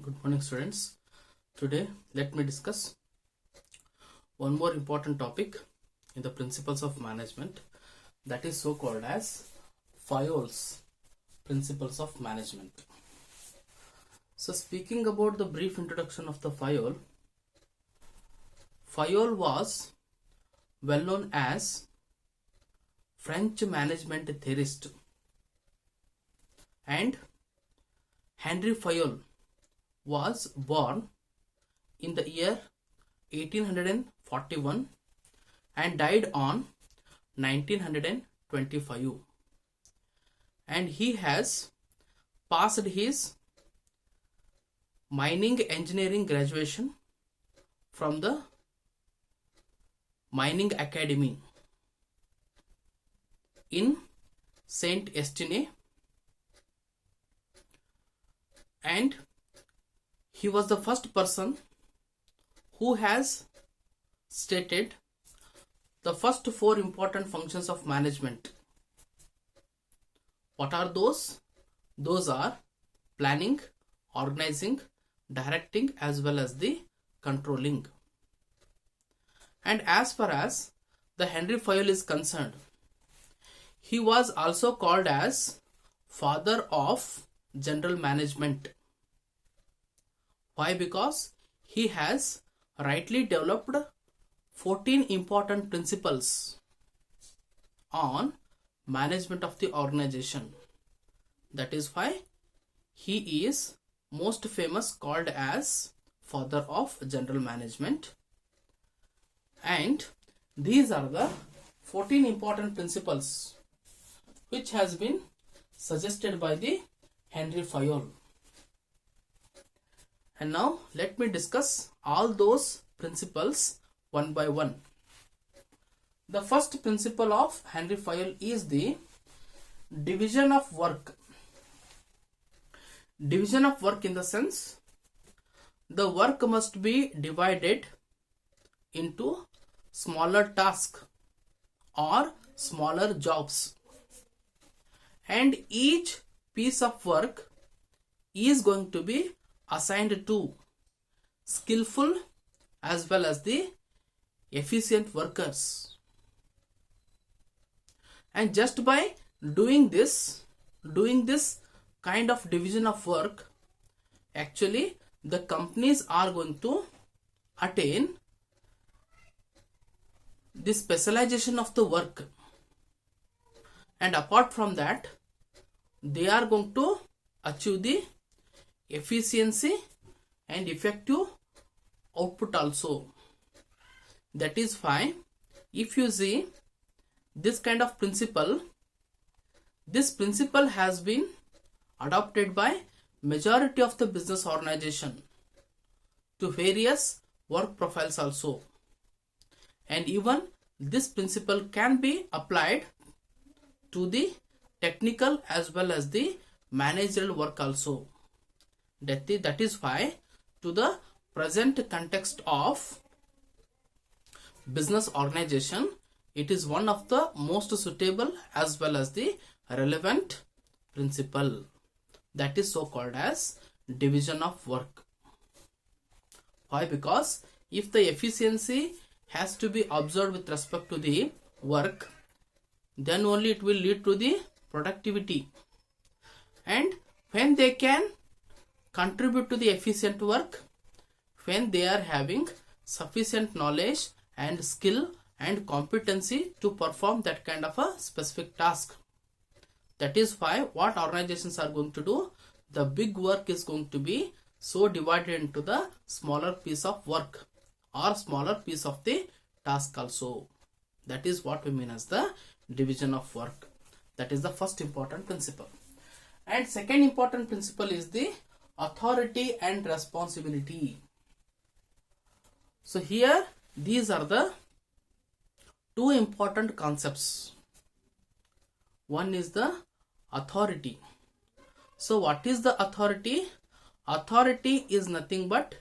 Good morning, students. Today, let me discuss one more important topic in the principles of management, that is so called as Fayol's principles of management. So, speaking about the brief introduction of the Fayol, Fayol was well known as French management theorist, and Henry Fayol was born in the year 1841 and died on 1925, and he has passed his mining engineering graduation from the Mining Academy in Saint Estienne, and he was the first person who has stated the first four important functions of management. What are those? Those are planning, organizing, directing, as well as the controlling. And as far as the Henry Fayol is concerned, he was also called as father of general management. Why? Because he has rightly developed 14 important principles on management of the organization. That is why he is most famous, called as father of general management. And these are the 14 important principles which has been suggested by the Henry Fayol. And now let me discuss all those principles one by one. The first principle of Henry Fayol is the division of work. Division of work in the sense, the work must be divided into smaller tasks or smaller jobs, and each piece of work is going to be assigned to skillful as well as the efficient workers. And just by doing this kind of division of work, actually the companies are going to attain the specialization of the work, and apart from that they are going to achieve the efficiency and effective output also. That is why if you see this kind of principle, this principle has been adopted by majority of the business organization to various work profiles also, and even this principle can be applied to the technical as well as the managerial work also. That is why to the present context of business organization, it is one of the most suitable as well as the relevant principle, that is so called as division of work. Why? Because if the efficiency has to be observed with respect to the work, then only it will lead to the productivity, and when they can contribute to the efficient work, when they are having sufficient knowledge and skill and competency to perform that kind of a specific task. That is why what organizations are going to do, the big work is going to be so divided into the smaller piece of work or smaller piece of the task also. That is what we mean as the division of work. That is the first important principle. And second important principle is the authority and responsibility. So here these are the two important concepts. One is the authority. So what is the authority? Authority is nothing but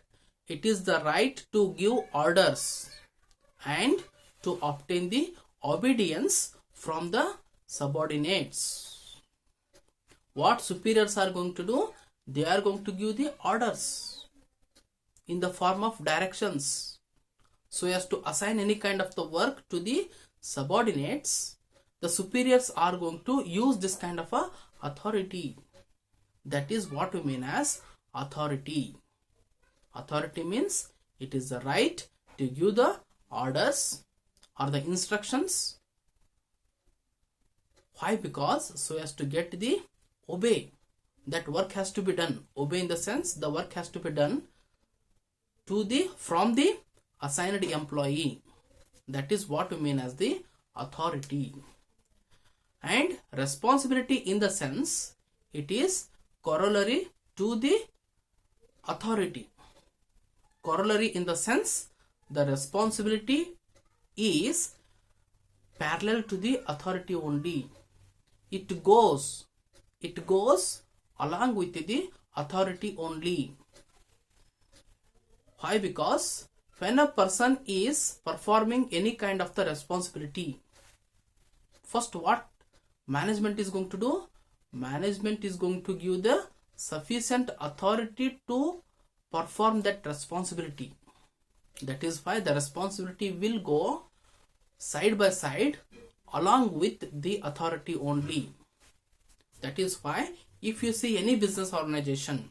it is the right to give orders and to obtain the obedience from the subordinates. What superiors are going to do? They are going to give the orders. in the form of directions, so as to assign any kind of the work to the subordinates, the superiors are going to use this kind of a authority. That is what we mean as authority. Authority means it is the right to give the orders or the instructions. Why? Because so as to get the obey. That work has to be done. Obey in the sense the work has to be done from the assigned employee. That is what we mean as the authority. And responsibility in the sense it is corollary to the authority. Corollary in the sense the responsibility is parallel to the authority only. It goes along with the authority only. Why? Because when a person is performing any kind of the responsibility, first what management is going to do? Management is going to give the sufficient authority to perform that responsibility. That is why the responsibility will go side by side along with the authority only. That is why if you see any business organization,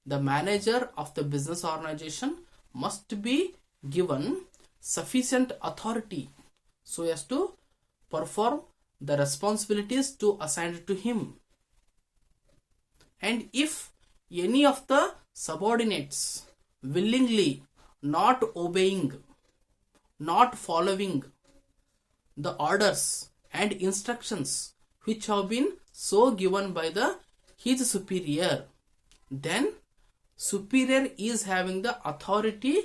the manager of the business organization must be given sufficient authority so as to perform the responsibilities to assigned to him. And if any of the subordinates willingly not obeying, not following the orders and instructions which have been so given by his superior, then superior is having the authority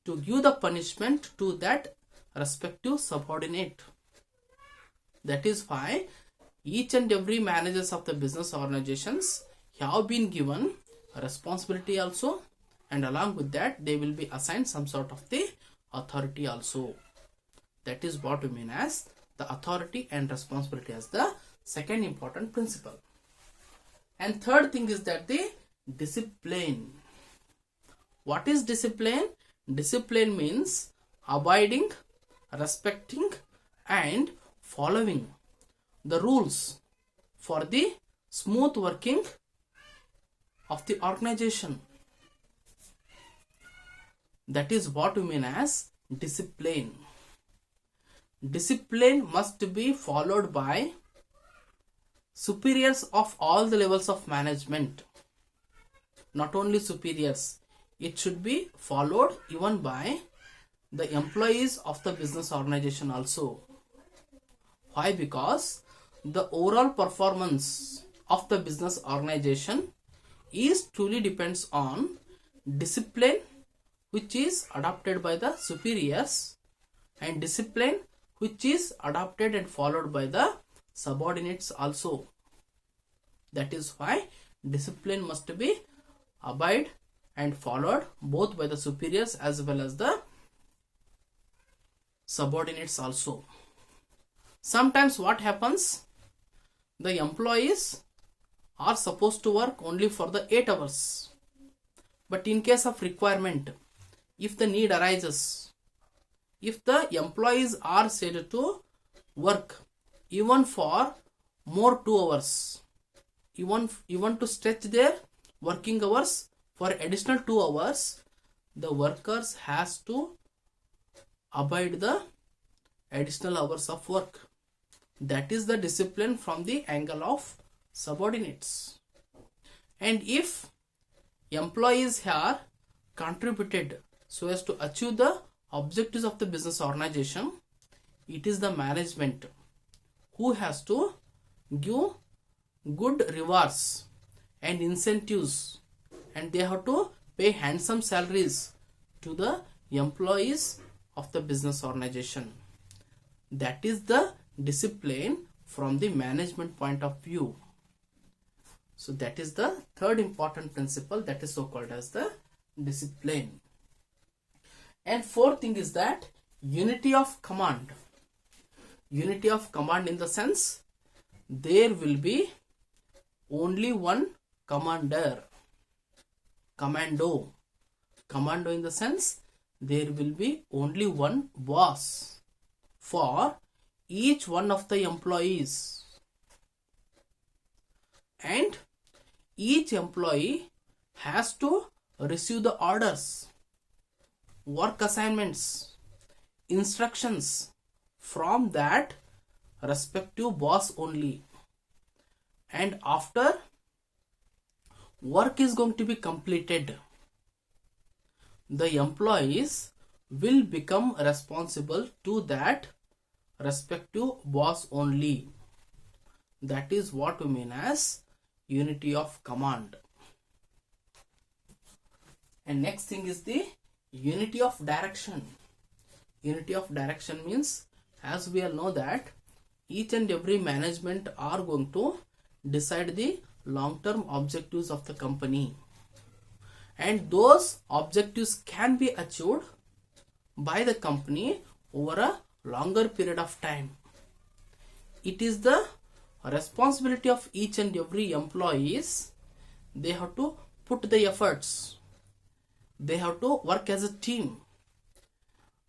to give the punishment to that respective subordinate. That is why each and every managers of the business organizations have been given a responsibility also, and along with that they will be assigned some sort of the authority also. That is what we mean as the authority and responsibility as the second important principle. And third thing is that the discipline. What is discipline? Discipline means abiding, respecting and following the rules for the smooth working of the organization. That is what we mean as discipline. Discipline must be followed by superiors of all the levels of management. Not only superiors, it should be followed even by the employees of the business organization also. Why? Because the overall performance of the business organization is truly depends on discipline which is adopted by the superiors and discipline which is adopted and followed by the subordinates also. That is why discipline must be abide and followed both by the superiors as well as the subordinates also. Sometimes what happens, the employees are supposed to work only for the 8 hours, but in case of requirement, if the need arises, if the employees are said to work even for more 2 hours, even to stretch their working hours for additional 2 hours, the workers has to abide the additional hours of work. That is the discipline from the angle of subordinates. And if employees have contributed so as to achieve the objectives of the business organization, it is the management who has to give good rewards and incentives, and they have to pay handsome salaries to the employees of the business organization. That is the discipline from the management point of view. So that is the third important principle, that is so called as the discipline. And fourth thing is that unity of command. Unity of command in the sense there will be only one commander, commando. Commando in the sense there will be only one boss for each one of the employees, and each employee has to receive the orders, work assignments, instructions from that respective boss only. And after work is going to be completed, the employees will become responsible to that respective boss only. That is what we mean as unity of command. And next thing is the unity of direction. Unity of direction means, as we all know, that each and every management are going to decide the long-term objectives of the company, and those objectives can be achieved by the company over a longer period of time. It is the responsibility of each and every employees. They have to put the efforts, they have to work as a team,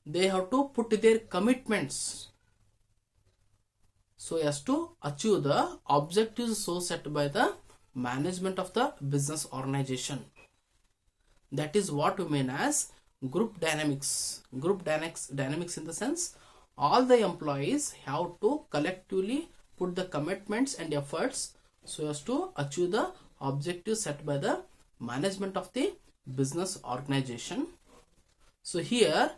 they have to put their commitments so as to achieve the objectives so set by the management of the business organization. That is what we mean as group dynamics. Group dynamics in the sense all the employees have to collectively put the commitments and efforts so as to achieve the objectives set by the management of the business organization. So here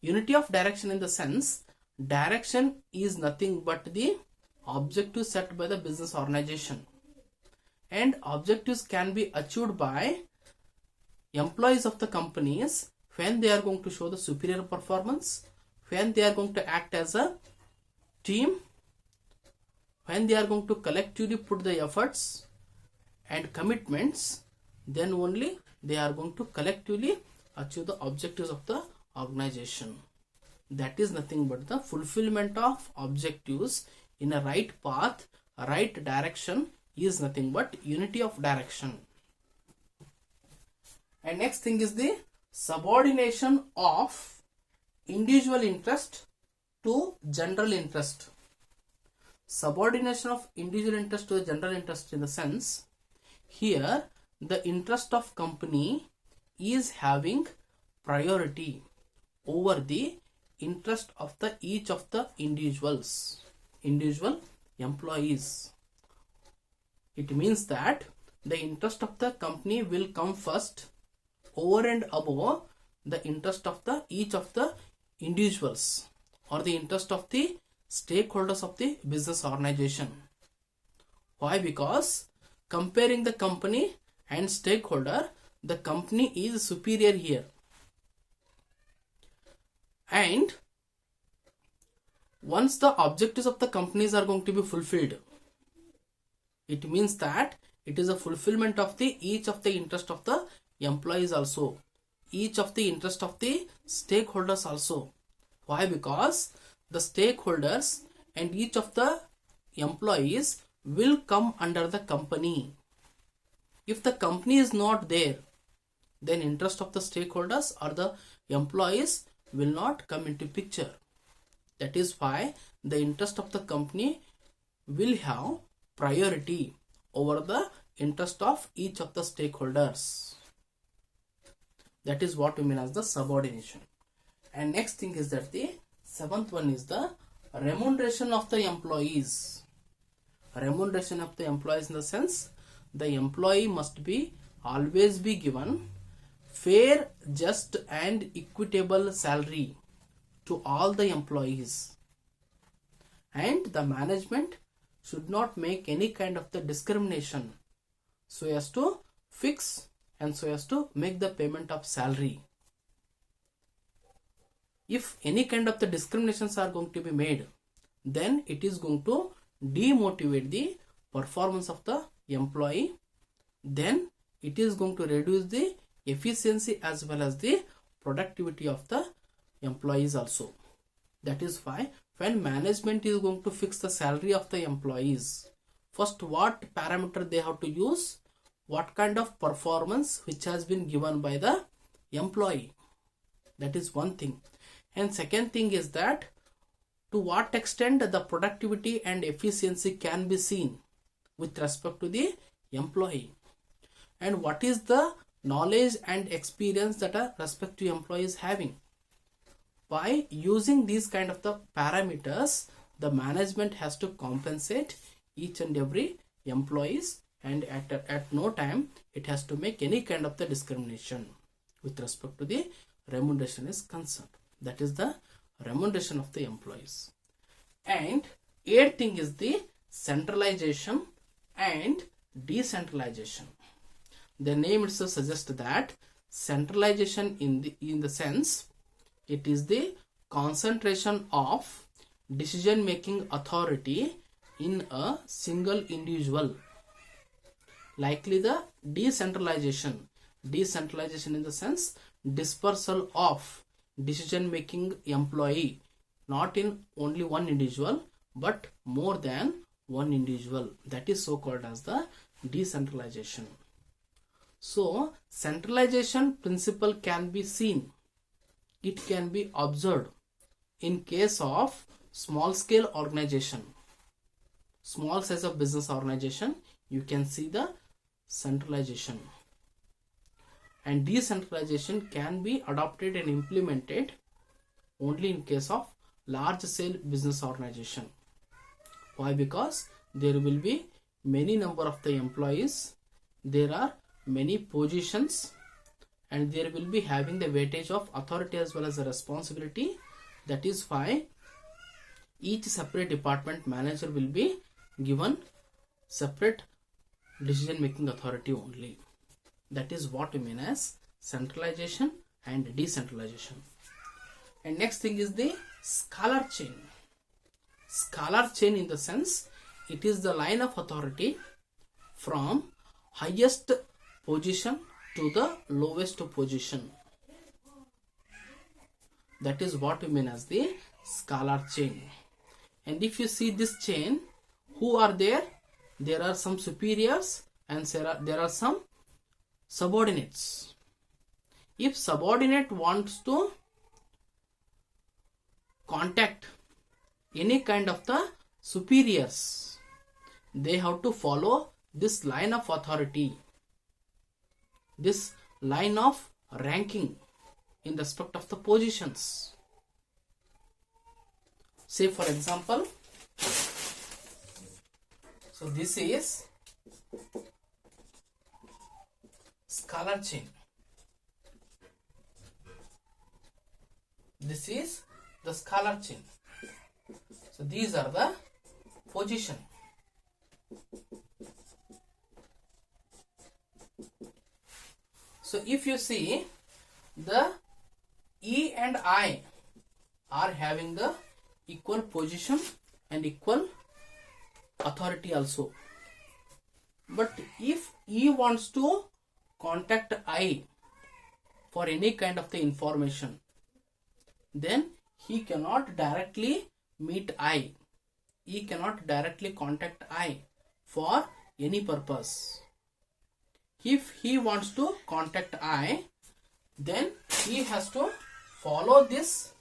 unity of direction in the sense direction is nothing but the objective set by the business organization, and objectives can be achieved by employees of the companies when they are going to show the superior performance, when they are going to act as a team, when they are going to collectively put the efforts and commitments, then only they are going to collectively achieve the objectives of the organization. That is nothing but the fulfillment of objectives in a right path, a right direction is nothing but unity of direction. And next thing is the subordination of individual interest to general interest. Subordination of individual interest to the general interest in the sense, here the interest of company is having priority over the interest of the each of the individual employees. It means that the interest of the company will come first over and above the interest of the each of the individuals or the interest of the stakeholders of the business organization. Why? Because comparing the company and stakeholder, the company is superior here, and once the objectives of the companies are going to be fulfilled, it means that it is a fulfillment of the each of the interest of the employees also, each of the interest of the stakeholders also. Why? Because the stakeholders and each of the employees will come under the company. If the company is not there, then interest of the stakeholders or the employees will not come into picture. That is why the interest of the company will have priority over the interest of each of the stakeholders. That is what we mean as the subordination. And next thing is that the seventh one is the remuneration of the employees. Remuneration of the employees in the sense the employee must be always be given fair, just and equitable salary to all the employees, and the management should not make any kind of the discrimination so as to fix and so as to make the payment of salary. If any kind of the discriminations are going to be made, then it is going to demotivate the performance of the employee, then it is going to reduce the efficiency as well as the productivity of the employees also. That is why when management is going to fix the salary of the employees, first what parameter they have to use, what kind of performance which has been given by the employee. That is one thing. And second thing is that to what extent the productivity and efficiency can be seen with respect to the employee, and what is the knowledge and experience that a respective employee is having. By using these kind of the parameters, the management has to compensate each and every employees, and at no time it has to make any kind of the discrimination with respect to the remuneration is concerned. That is the remuneration of the employees. And eighth thing is the centralization and decentralization. The name itself suggests that centralization in the sense it is the concentration of decision making authority in a single individual. Likely the decentralization in the sense dispersal of decision making employee, not in only one individual but more than one individual. That is so called as the decentralization. So centralization principle can be seen, it can be observed in case of small scale organization, small size of business organization. You can see the centralization, and decentralization can be adopted and implemented only in case of large scale business organization. Why? Because there will be many number of the employees, there are many positions, and there will be having the weightage of authority as well as the responsibility. That is why each separate department manager will be given separate decision making authority only. That is what we mean as centralization and decentralization. And next thing is the scalar chain. Scalar chain in the sense it is the line of authority from highest position to the lowest position. That is what we mean as the scalar chain. And if you see this chain, who are there? There are some superiors and there are some subordinates. If subordinate wants to contact any kind of the superiors, they have to follow this line of authority, this line of ranking in respect of the positions. Say for example, so this is scalar chain. This is the scalar chain. So these are the position. So if you see, the E and I are having the equal position and equal authority also. But if E wants to contact I for any kind of the information, then he cannot directly meet I. He cannot directly contact I for any purpose. If he wants to contact I, then he has to follow this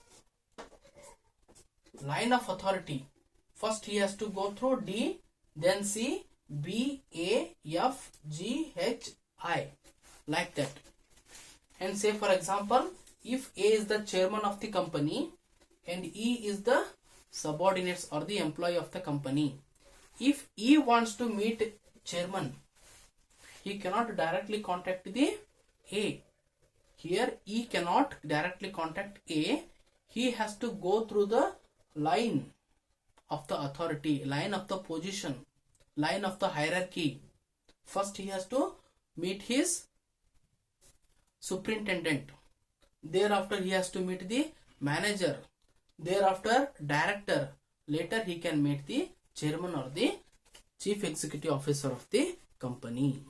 line of authority. First he has to go through D, then C, B, A, F, G, H, I, like that. And say for example, if A is the chairman of the company and E is the subordinates or the employee of the company, if E wants to meet chairman, he cannot directly contact the A. Here E cannot directly contact A. He has to go through the line of the authority, line of the position, line of the hierarchy. First he has to meet his superintendent. Thereafter he has to meet the manager. Thereafter director. Later he can meet the chairman or the chief executive officer of the company.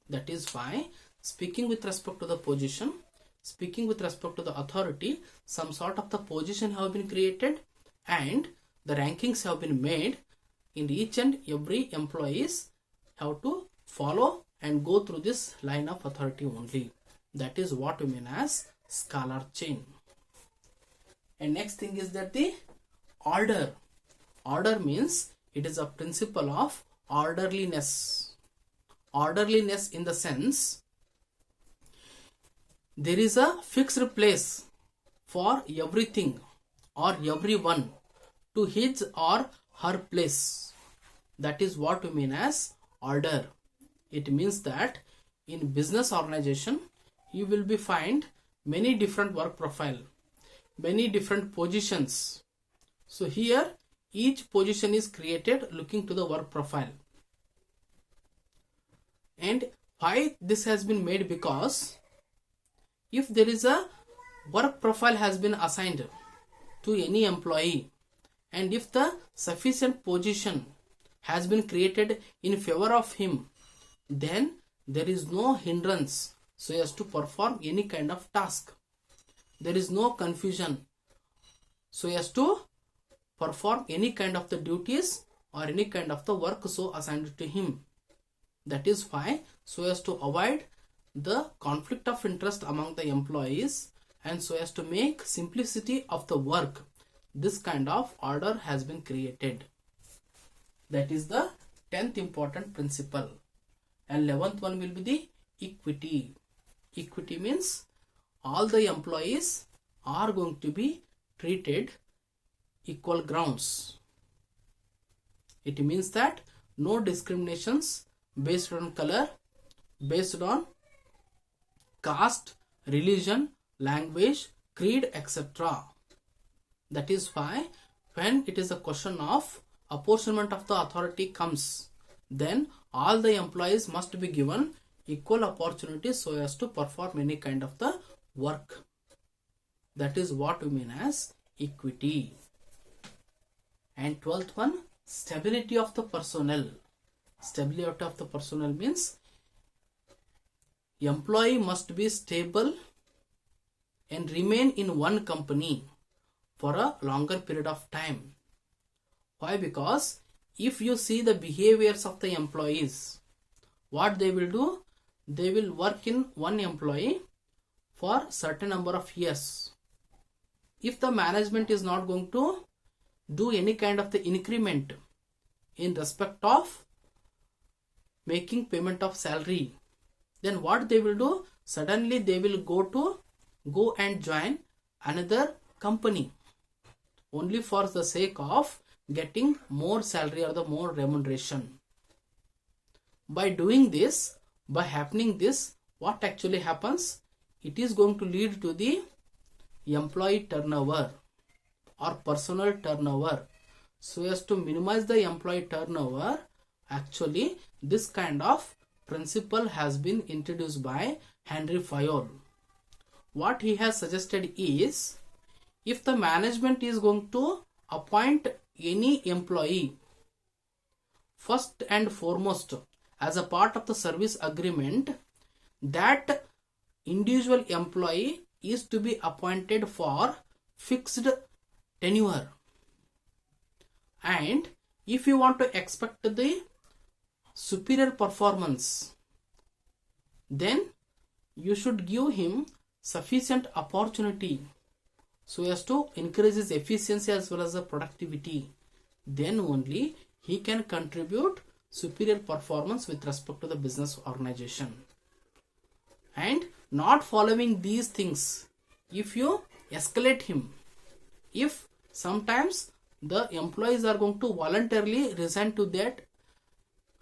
That is why, speaking with respect to the position, speaking with respect to the authority, some sort of the position have been created and the rankings have been made. In each and every employees have to follow and go through this line of authority only. That is what we mean as scalar chain. And next thing is that the order. Order means it is a principle of orderliness. Orderliness in the sense there is a fixed place for everything or everyone to his or her place. That is what we mean as order. It means that in business organization you will be find many different work profile, many different positions. So here each position is created looking to the work profile. And why this has been made? Because if there is a work profile has been assigned to any employee, and if the sufficient position has been created in favor of him, then there is no hindrance so as to perform any kind of task. There is no confusion so as to perform any kind of the duties or any kind of the work so assigned to him. That is why, so as to avoid the conflict of interest among the employees and so as to make simplicity of the work, this kind of order has been created. That is the 10th important principle. And 11th one will be the equity. Equity means all the employees are going to be treated equal grounds. It means that no discriminations based on color, based on caste, religion, language, creed, etc. That is why when it is a question of apportionment of the authority comes, then all the employees must be given equal opportunities so as to perform any kind of the work. That is what we mean as equity. And 12th one, stability of the personnel. Stability of the personnel means employee must be stable and remain in one company for a longer period of time. Why? Because if you see the behaviors of the employees, what they will do, they will work in one employee for certain number of years. If the management is not going to do any kind of the increment in respect of making payment of salary, then what they will do, suddenly they will go and join another company only for the sake of getting more salary or the more remuneration. By doing this, by happening this, what actually happens? It is going to lead to the employee turnover or personal turnover. So as to minimize the employee turnover, actually this kind of principle has been introduced by Henry Fayol. What he has suggested is, if the management is going to appoint any employee, first and foremost as a part of the service agreement, that individual employee is to be appointed for fixed tenure. And if you want to expect the superior performance, then you should give him sufficient opportunity so as to increase his efficiency as well as the productivity. Then only he can contribute superior performance with respect to the business organization. And not following these things, if you escalate him, if sometimes the employees are going to voluntarily resign to that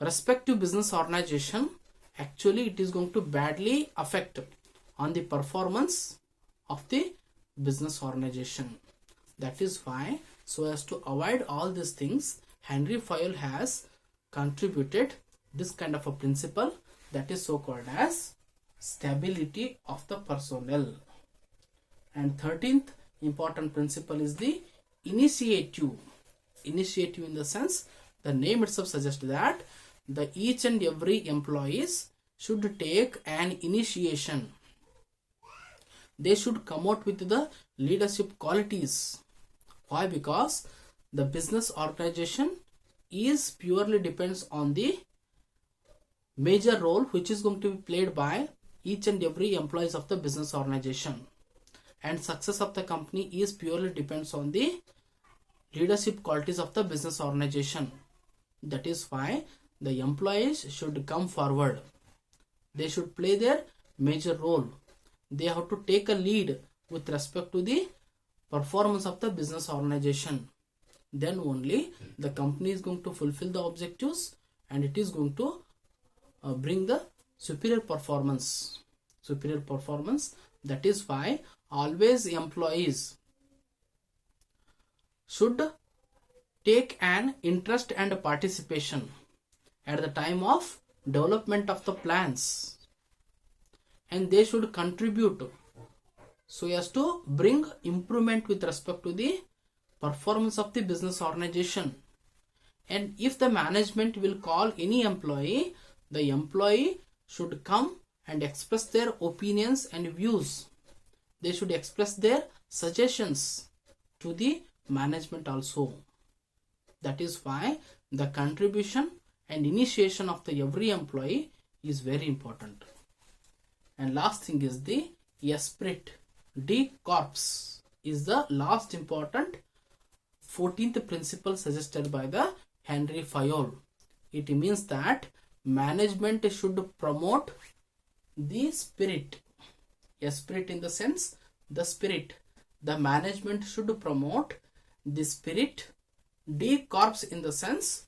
respective business organization, actually it is going to badly affect on the performance of the business organization. That is why, so as to avoid all these things, Henry Fayol has contributed this kind of a principle that is so called as stability of the personnel. And 13th important principle is the initiative. Initiative in the sense, the name itself suggests that the each and every employees should take an initiation. They should come out with the leadership qualities. Why? Because the business organization is purely depends on the major role which is going to be played by each and every employees of the business organization, and success of the company is purely depends on the leadership qualities of the business organization. That is why the employees should come forward. They should play their major role. They have to take a lead with respect to the performance of the business organization. Then only the company is going to fulfill the objectives, and it is going to bring the superior performance. That is why always employees should take an interest and participation at the time of development of the plans, and they should contribute so as to bring improvement with respect to the performance of the business organization. And if the management will call any employee, the employee should come and express their opinions and views. They should express their suggestions to the management also. That is why the contribution and initiation of the every employee is very important. And last thing is the esprit de corps is the last important 14th principle suggested by the Henry Fayol. It means that management should promote the spirit. Esprit in the sense the spirit. The management should promote the spirit. De corps in the sense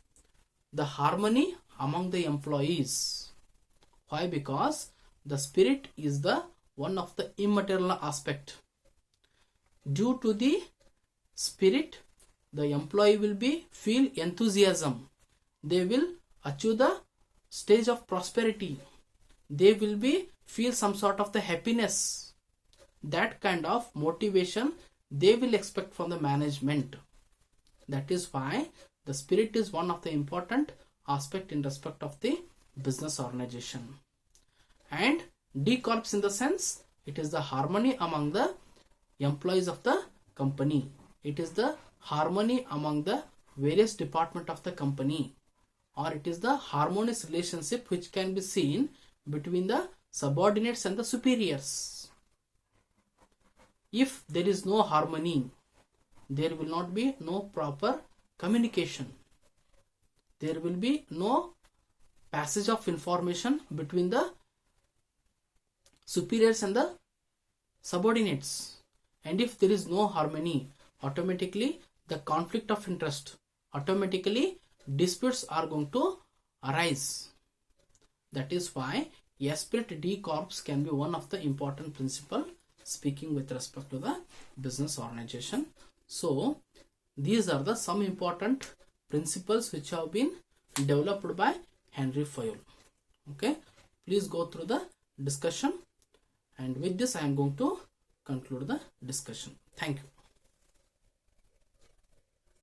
the harmony among the employees. Why? Because the spirit is the one of the immaterial aspect. Due to the spirit, the employee will be feel enthusiasm. They will achieve the stage of prosperity. They will be feel some sort of the happiness. That kind of motivation they will expect from the management. That is why the spirit is one of the important aspect in respect of the business organization. And de corps in the sense it is the harmony among the employees of the company. It is the harmony among the various department of the company, or it is the harmonious relationship which can be seen between the subordinates and the superiors. If there is no harmony, there will not be no proper communication. There will be no passage of information between the superiors and the subordinates. And if there is no harmony, automatically the conflict of interest, automatically disputes are going to arise. That is why esprit de corps can be one of the important principle speaking with respect to the business organization. So these are the some important principles which have been developed by Henry Fayol. Okay, please go through the discussion, and with this I am going to conclude the discussion. Thank you.